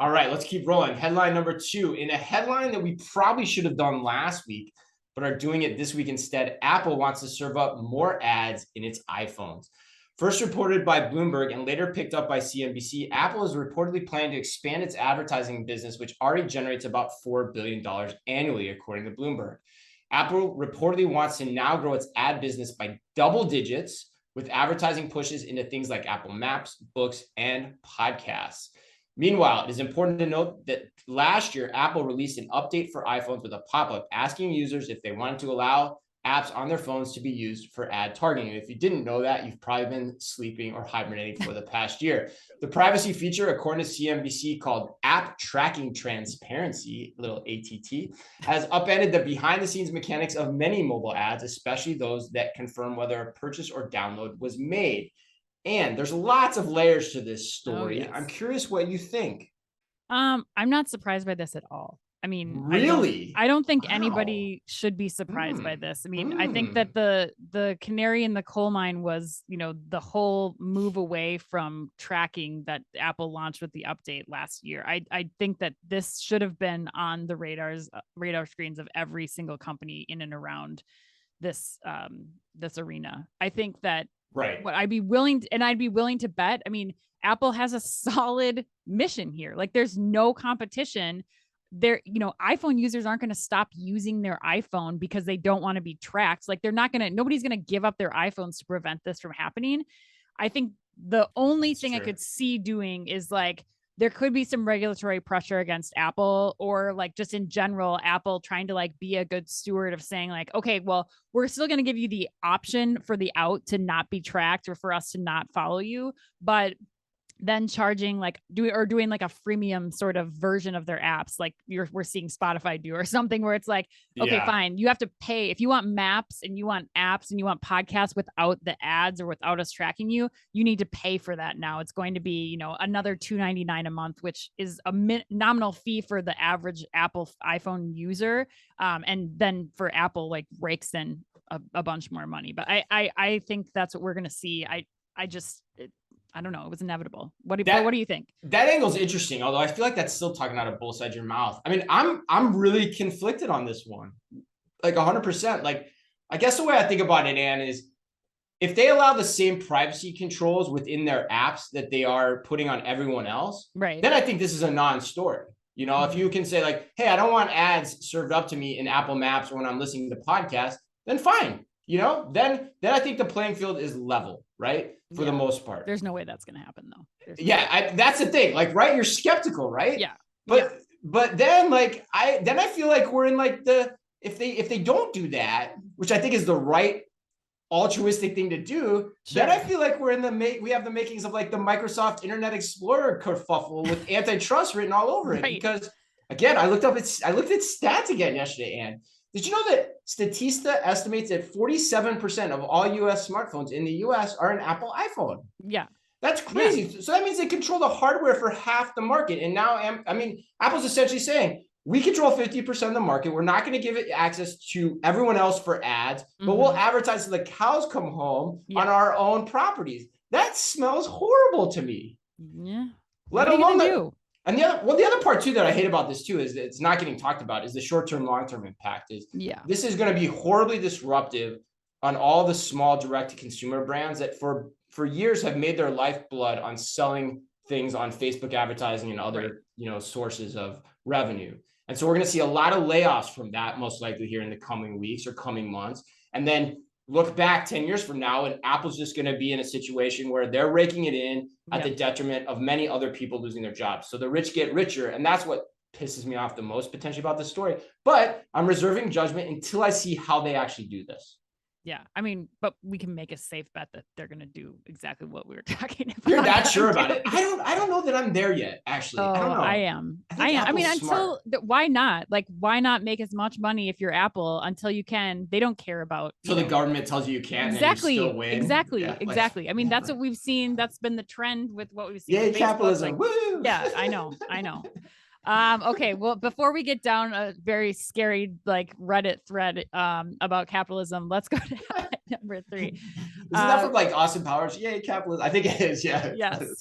All right, let's keep rolling. Headline number 2. In a headline that we probably should have done last week, but are doing it this week instead, Apple wants to serve up more ads in its iPhones. First reported by Bloomberg and later picked up by CNBC, Apple is reportedly planning to expand its advertising business, which already generates about $4 billion annually, according to Bloomberg. Apple reportedly wants to now grow its ad business by double digits with advertising pushes into things like Apple Maps, books, and podcasts. Meanwhile, it is important to note that last year, Apple released an update for iPhones with a pop-up asking users if they wanted to allow apps on their phones to be used for ad targeting. And if you didn't know that, you've probably been sleeping or hibernating for the past year. The privacy feature, according to CNBC, called App Tracking Transparency, little ATT, has upended the behind-the-scenes mechanics of many mobile ads, especially those that confirm whether a purchase or download was made. And there's lots of layers to this story. Yes. I'm curious what you think. I'm not surprised by this at all. I mean, Really? I don't think Wow. anybody should be surprised by this. I mean, I think that Mm. the canary in the coal mine was, the whole move away from tracking that Apple launched with the update last year. I think that this should have been on the radar screens of every single company in and around this this arena. I think that Right. what I'd be willing to bet. I mean, Apple has a solid mission here. Like there's no competition. iPhone users aren't going to stop using their iPhone because they don't want to be tracked. Like nobody's going to give up their iPhones to prevent this from happening. I think the only thing I could see doing is like there could be some regulatory pressure against Apple, or like just in general, Apple trying to like be a good steward of saying like, okay, well, we're still going to give you the option for the out to not be tracked or for us to not follow you, but then charging like doing like a freemium sort of version of their apps, like we're seeing Spotify do, or something where it's like, okay, fine, you have to pay if you want maps and you want apps and you want podcasts without the ads or without us tracking you. You need to pay for that now. It's going to be another $2.99 a month, which is a nominal fee for the average Apple iPhone user, and then for Apple like rakes in a bunch more money. But I think that's what we're going to see. I don't know. It was inevitable. What do you think? That angle's interesting, although I feel like that's still talking out of both sides of your mouth. I mean, I'm really conflicted on this one, like 100%. Like, I guess the way I think about it, Ann, is if they allow the same privacy controls within their apps that they are putting on everyone else, right, then I think this is a non-story. If you can say like, hey, I don't want ads served up to me in Apple Maps or when I'm listening to podcasts, then fine. Then I think the playing field is level, right? For the most part. There's no way that's going to happen though. That's the thing. Like, right, you're skeptical, right? Yeah. But then like I feel like we're in like if they don't do that, which I think is the right altruistic thing to do, then I feel like we have the makings of like the Microsoft Internet Explorer kerfuffle with antitrust written all over it. Right. Because again, I looked at stats again yesterday, and did you know that Statista estimates that 47% of all US smartphones in the US are an Apple iPhone? Yeah. That's crazy. Yeah. So that means they control the hardware for half the market. And now, Apple's essentially saying, we control 50% of the market. We're not going to give it access to everyone else for ads, but we'll advertise till the cows come home on our own properties. That smells horrible to me. Yeah. Let alone do. And the other part too that I hate about this too is that it's not getting talked about is the short-term, long-term impact. This is going to be horribly disruptive on all the small direct-to-consumer brands that for years have made their lifeblood on selling things on Facebook advertising and other sources of revenue. And so we're going to see a lot of layoffs from that most likely here in the coming weeks or coming months. And then look back 10 years from now, and Apple's just going to be in a situation where they're raking it in at the detriment of many other people losing their jobs. So the rich get richer. And that's what pisses me off the most potentially about this story. But I'm reserving judgment until I see how they actually do this. Yeah, I mean, but we can make a safe bet that they're going to do exactly what we were talking about. You're that sure about it? I don't know that I'm there yet, actually. I don't know. I am. I mean, why not? Like, why not make as much money if you're Apple until you can? They don't care about. So the government tells you can't. Exactly. And you still win. Exactly. I mean, that's what we've seen. That's been the trend with what we've seen. Yay, capitalism. Like, woo! Yeah, I know. Okay, well, before we get down a very scary like Reddit thread about capitalism, let's go to number 3. Isn't that from like Austin Powers? Yay, capitalism. I think it is. Yeah. Yes.